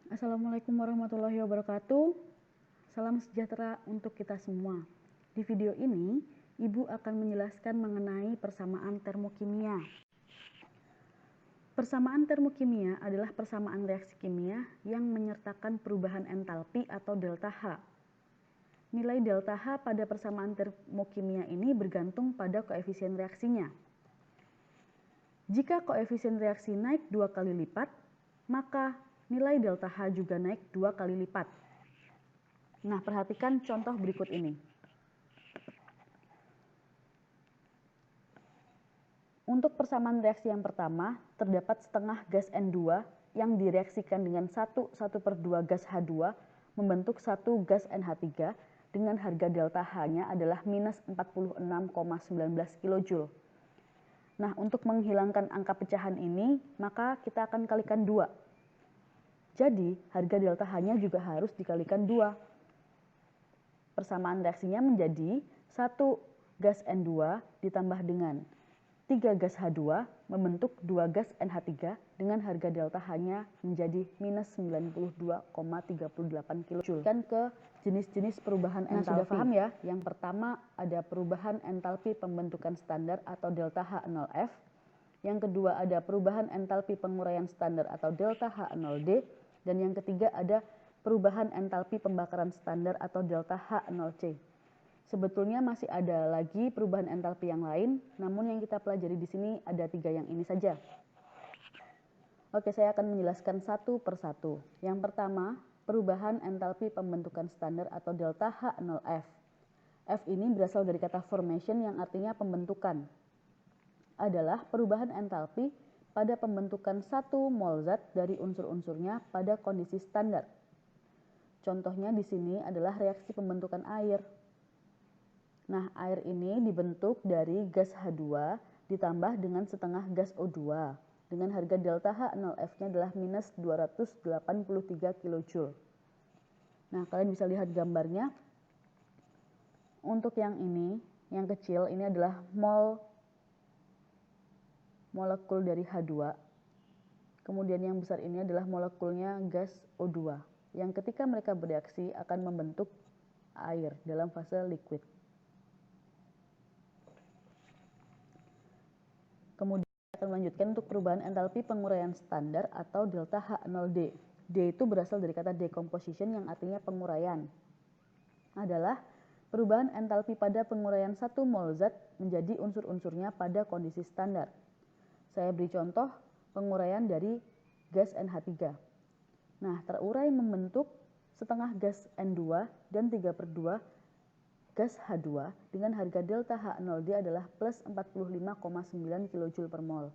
Assalamualaikum warahmatullahi wabarakatuh. Salam sejahtera untuk kita semua. Di video ini, Ibu akan menjelaskan mengenai persamaan termokimia. Persamaan termokimia adalah persamaan reaksi kimia yang menyertakan perubahan entalpi atau delta H. Nilai delta H pada persamaan termokimia ini bergantung pada koefisien reaksinya. Jika koefisien reaksi naik 2 kali lipat, maka nilai delta H juga naik 2 kali lipat. Nah, perhatikan contoh berikut ini. Untuk persamaan reaksi yang pertama, terdapat setengah gas N2 yang direaksikan dengan 1/2 gas H2 membentuk 1 gas NH3 dengan harga delta H-nya adalah minus 46,19 kJ. Nah, untuk menghilangkan angka pecahan ini, maka kita akan kalikan 2. Jadi, harga delta H-nya juga harus dikalikan 2. Persamaan reaksinya menjadi 1 gas N2 ditambah dengan 3 gas H2 membentuk 2 gas NH3 dengan harga delta H-nya menjadi minus 92,38 kJ. Kan ke jenis-jenis perubahan entalpi. Sudah paham ya? Yang pertama ada perubahan entalpi pembentukan standar atau delta H0F. Yang kedua ada perubahan entalpi penguraian standar atau delta H0D. Dan yang ketiga ada perubahan entalpi pembakaran standar atau delta H0C. Sebetulnya masih ada lagi perubahan entalpi yang lain, namun yang kita pelajari di sini ada 3 yang ini saja. Oke, saya akan menjelaskan satu persatu. Yang pertama, perubahan entalpi pembentukan standar atau delta H0F. F ini berasal dari kata formation yang artinya pembentukan. Adalah perubahan entalpi pada pembentukan 1 mol zat dari unsur-unsurnya pada kondisi standar. Contohnya di sini adalah reaksi pembentukan air. Nah, air ini dibentuk dari gas H2 ditambah dengan setengah gas O2 dengan harga delta H0F-nya adalah minus 283 kJ. Nah, kalian bisa lihat gambarnya. Untuk yang ini, yang kecil ini adalah molekul dari H2. Kemudian yang besar ini adalah molekulnya gas O2 yang ketika mereka bereaksi akan membentuk air dalam fase liquid. Kemudian akan melanjutkan untuk perubahan entalpi penguraian standar atau delta H0D. D itu berasal dari kata decomposition yang artinya penguraian. Adalah perubahan entalpi pada penguraian 1 mol zat menjadi unsur-unsurnya pada kondisi standar. Saya beri contoh penguraian dari gas NH3. Nah, terurai membentuk setengah gas N2 dan 3/2 gas H2 dengan harga delta H0D adalah plus 45,9 kJ per mol.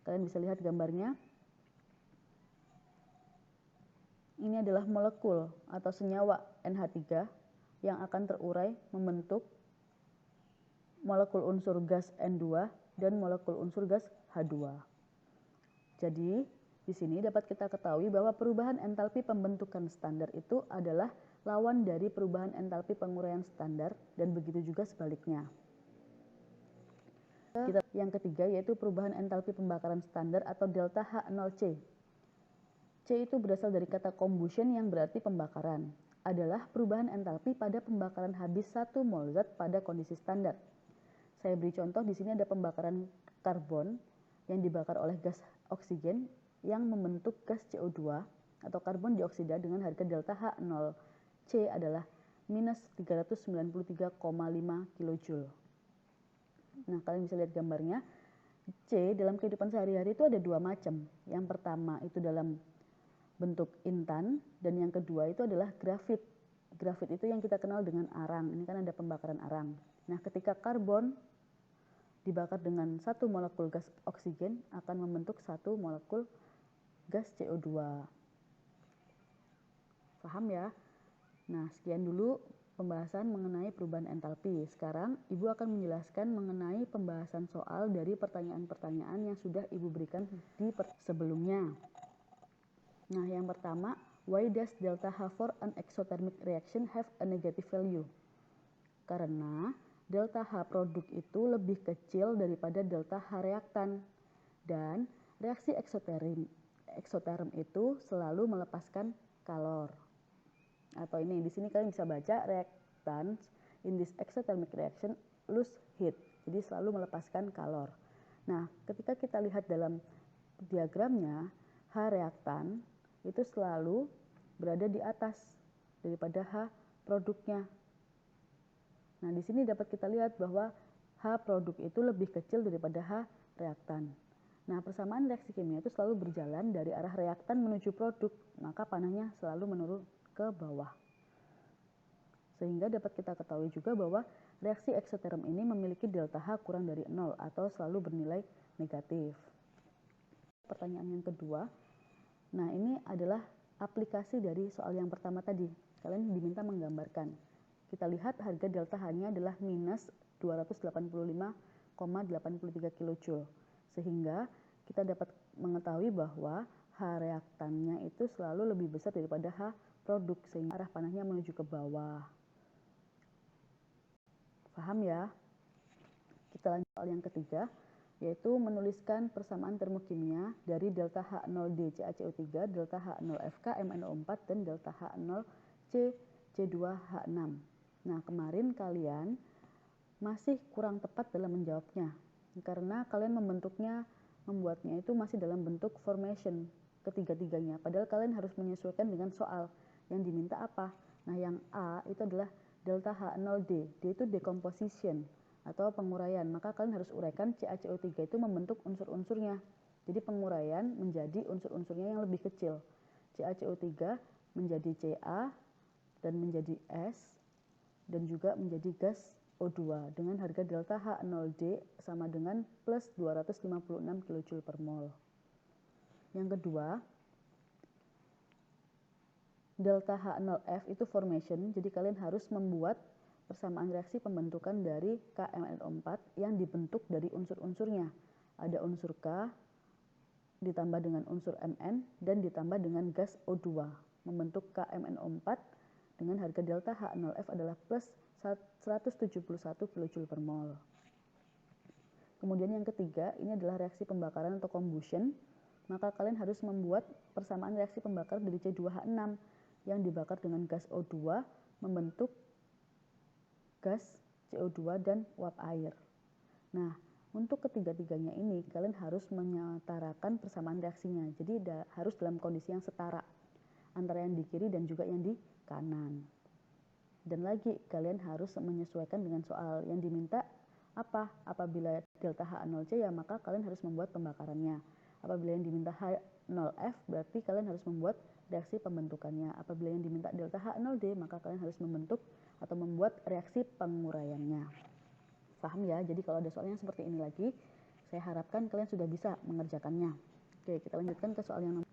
Kalian bisa lihat gambarnya. Ini adalah molekul atau senyawa NH3 yang akan terurai membentuk molekul unsur gas N2 dan molekul unsur gas H2. Jadi, di sini dapat kita ketahui bahwa perubahan entalpi pembentukan standar itu adalah lawan dari perubahan entalpi penguraian standar dan begitu juga sebaliknya. Yang ketiga yaitu perubahan entalpi pembakaran standar atau delta H0C. C itu berasal dari kata combustion yang berarti pembakaran. Adalah perubahan entalpi pada pembakaran habis 1 mol zat pada kondisi standar. Saya beri contoh di sini ada pembakaran karbon yang dibakar oleh gas oksigen yang membentuk gas CO2 atau karbon dioksida dengan harga delta H0C adalah minus 393,5 kJ. Nah, kalian bisa lihat gambarnya. C dalam kehidupan sehari-hari itu ada 2 macam. Yang pertama itu dalam bentuk intan dan yang kedua itu adalah grafit. Grafit itu yang kita kenal dengan arang. Ini kan ada pembakaran arang. Nah, ketika karbon dibakar dengan 1 molekul gas oksigen akan membentuk 1 molekul gas CO2. Paham ya? Nah, sekian dulu pembahasan mengenai perubahan entalpi. Sekarang Ibu akan menjelaskan mengenai pembahasan soal dari pertanyaan-pertanyaan yang sudah Ibu berikan di sebelumnya. Nah, yang pertama, why does delta H for an exothermic reaction have a negative value? Karena delta H produk itu lebih kecil daripada delta H reaktan. Dan reaksi eksoterm itu selalu melepaskan kalor. Atau ini di sini kalian bisa baca reactants in this exothermic reaction lose heat. Jadi selalu melepaskan kalor. Nah, ketika kita lihat dalam diagramnya, H reaktan itu selalu berada di atas daripada H produknya. Nah, di sini dapat kita lihat bahwa H produk itu lebih kecil daripada H reaktan. Nah, persamaan reaksi kimia itu selalu berjalan dari arah reaktan menuju produk, maka panahnya selalu menurun ke bawah. Sehingga dapat kita ketahui juga bahwa reaksi eksoterm ini memiliki delta H kurang dari 0 atau selalu bernilai negatif. Pertanyaan yang kedua, nah ini adalah aplikasi dari soal yang pertama tadi. Kalian diminta menggambarkan. Kita lihat harga delta H-nya adalah minus 285,83 kJ. Sehingga kita dapat mengetahui bahwa H reaktannya itu selalu lebih besar daripada H produk, sehingga arah panahnya menuju ke bawah. Paham ya? Kita lanjut soal yang ketiga, yaitu menuliskan persamaan termokimia dari delta H0D CaCO3, delta H0FK MnO4, dan delta H0C C2H6. Nah, kemarin kalian masih kurang tepat dalam menjawabnya, karena kalian membuatnya itu masih dalam bentuk formation ketiga-tiganya, padahal kalian harus menyesuaikan dengan soal yang diminta apa. Nah, yang A itu adalah delta H0D, D itu decomposition atau penguraian, maka kalian harus uraikan CaCO3 itu membentuk unsur-unsurnya. Jadi penguraian menjadi unsur-unsurnya yang lebih kecil. CaCO3 menjadi Ca dan menjadi S dan juga menjadi gas O2 dengan harga delta H0D sama dengan plus 256 kJ per mol. Yang kedua, delta H0F itu formation, jadi kalian harus membuat persamaan reaksi pembentukan dari KMnO4 yang dibentuk dari unsur-unsurnya. Ada unsur K ditambah dengan unsur Mn dan ditambah dengan gas O2 membentuk KMnO4 dengan harga delta H0F adalah plus 171 kJ per mol. Kemudian yang ketiga, ini adalah reaksi pembakaran atau combustion. Maka kalian harus membuat persamaan reaksi pembakaran dari C2H6 yang dibakar dengan gas O2 membentuk gas CO2 dan uap air. Nah, untuk ketiga-tiganya ini kalian harus menyetarakan persamaan reaksinya. Jadi harus dalam kondisi yang setara antara yang di kiri dan juga yang di kanan. Dan lagi kalian harus menyesuaikan dengan soal yang diminta apa. Apabila delta H0C ya maka kalian harus membuat pembakarannya. Apabila yang diminta H0F berarti kalian harus membuat reaksi pembentukannya. Apabila yang diminta delta H0D maka kalian harus membentuk atau membuat reaksi penguraiannya. Paham ya? Jadi kalau ada soalnya seperti ini lagi, saya harapkan kalian sudah bisa mengerjakannya. Oke, kita lanjutkan ke soal yang nomor.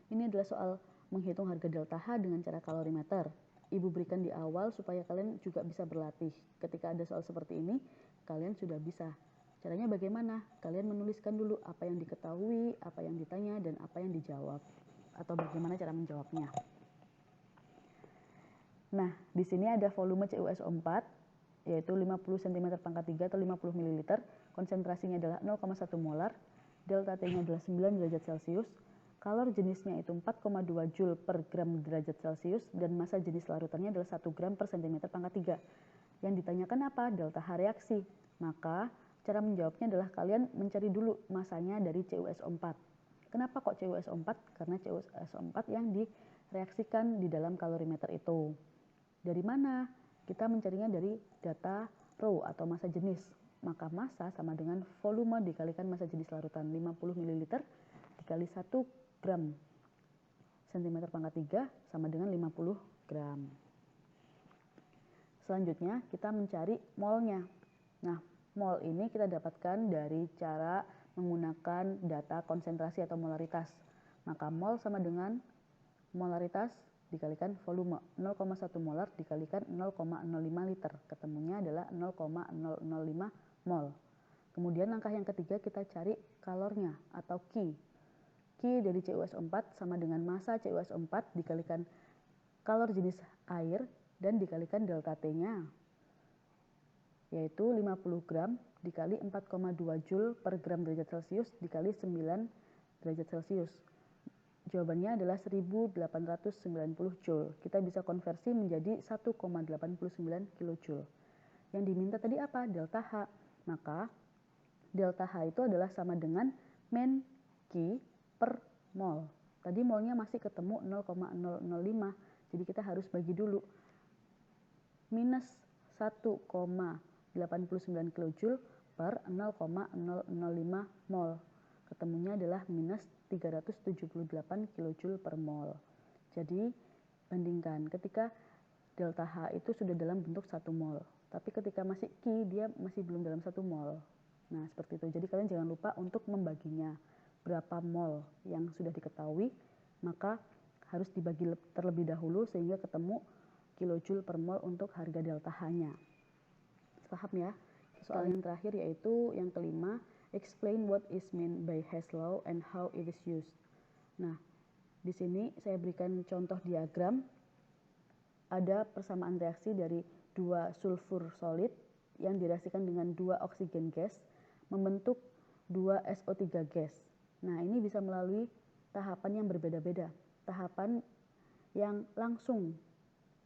Ini adalah soal menghitung harga delta H dengan cara kalorimeter. Ibu berikan di awal supaya kalian juga bisa berlatih. Ketika ada soal seperti ini, kalian sudah bisa. Caranya bagaimana? Kalian menuliskan dulu apa yang diketahui, apa yang ditanya, dan apa yang dijawab. Atau bagaimana cara menjawabnya. Nah, di sini ada volume CuSO4, yaitu 50 cm/3 atau 50 ml. Konsentrasinya adalah 0,1 molar. Delta T-nya adalah 9 derajat Celcius. Kalor jenisnya itu 4,2 Joule per gram derajat Celcius dan massa jenis larutannya adalah 1 gram per cm/3. Yang ditanyakan apa? Delta H reaksi. Maka cara menjawabnya adalah kalian mencari dulu masanya dari CuSO4. Kenapa kok CuSO4? Karena CuSO4 yang direaksikan di dalam kalorimeter itu. Dari mana? Kita mencarinya dari data rho atau massa jenis. Maka massa sama dengan volume dikalikan massa jenis larutan 50 ml dikali 1 gram cm/3 sama dengan 50 gram. Selanjutnya kita mencari molnya. Nah, mol ini kita dapatkan dari cara menggunakan data konsentrasi atau molaritas. Maka mol sama dengan molaritas dikalikan volume. 0,1 molar dikalikan 0,05 liter. Ketemunya adalah 0,005 mol. Kemudian langkah yang ketiga kita cari kalornya atau Q. Q dari CuSO4 sama dengan massa CuSO4 dikalikan kalor jenis air dan dikalikan delta T-nya, yaitu 50 gram dikali 4,2 Joule per gram derajat Celcius dikali 9 derajat Celcius. jawabannya adalah 1890 Joule. Kita bisa konversi menjadi 1,89 kilojoule. Yang diminta tadi apa? Delta H. Maka delta H itu adalah sama dengan men Q per mol. Tadi molnya masih ketemu 0,005. Jadi kita harus bagi dulu. Minus 1,89 kilojoule per 0,005 mol. Ketemunya adalah minus 378 kilojoule per mol. Jadi bandingkan ketika delta H itu sudah dalam bentuk 1 mol. Tapi ketika masih Q dia masih belum dalam 1 mol. Nah seperti itu. Jadi kalian jangan lupa untuk membaginya. Berapa mol yang sudah diketahui, maka harus dibagi terlebih dahulu sehingga ketemu kilojoule per mol untuk harga delta H-nya. Paham ya? Soal yang terakhir yaitu yang kelima, explain what is meant by Hess law and how it is used. Nah, di sini saya berikan contoh diagram. Ada persamaan reaksi dari 2 sulfur solid yang direaksikan dengan 2 oksigen gas membentuk 2 SO3 gas. Nah, ini bisa melalui tahapan yang berbeda-beda. Tahapan yang langsung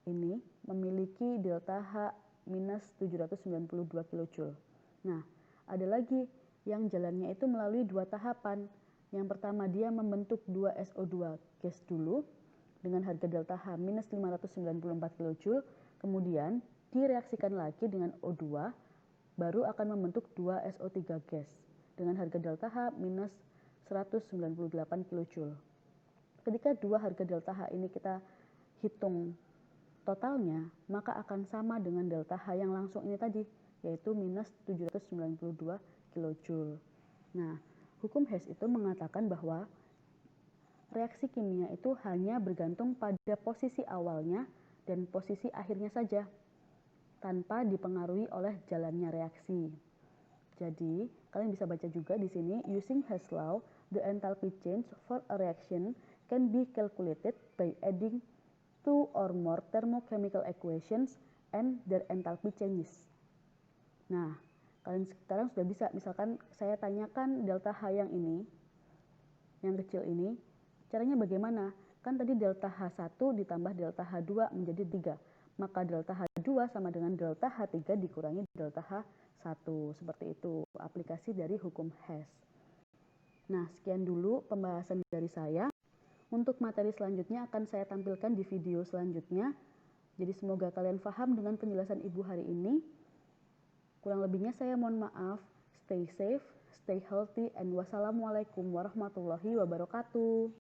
ini memiliki delta H minus 792 kilojoule. Nah, ada lagi yang jalannya itu melalui 2 tahapan. Yang pertama dia membentuk 2 SO2 gas dulu dengan harga delta H minus 594 kilojoule, kemudian direaksikan lagi dengan O2, baru akan membentuk 2 SO3 gas dengan harga delta H minus 198 kilojoule. Ketika dua harga delta H ini kita hitung totalnya, maka akan sama dengan delta H yang langsung ini tadi, yaitu minus 792 kilojoule. Nah, hukum Hess itu mengatakan bahwa reaksi kimia itu hanya bergantung pada posisi awalnya dan posisi akhirnya saja, tanpa dipengaruhi oleh jalannya reaksi. Jadi, kalian bisa baca juga di sini, using Hess law, the enthalpy change for a reaction can be calculated by adding 2 or more thermochemical equations and their enthalpy changes. Nah, kalian sekarang sudah bisa, misalkan saya tanyakan delta H yang ini, yang kecil ini, caranya bagaimana? Kan tadi delta H1 ditambah delta H2 menjadi 3. Maka delta H2 sama dengan delta H3 dikurangi delta H1. Seperti itu aplikasi dari hukum Hess. Nah, sekian dulu pembahasan dari saya. Untuk materi selanjutnya akan saya tampilkan di video selanjutnya. Jadi semoga kalian paham dengan penjelasan Ibu hari ini. Kurang lebihnya saya mohon maaf. Stay safe, stay healthy, and wassalamualaikum warahmatullahi wabarakatuh.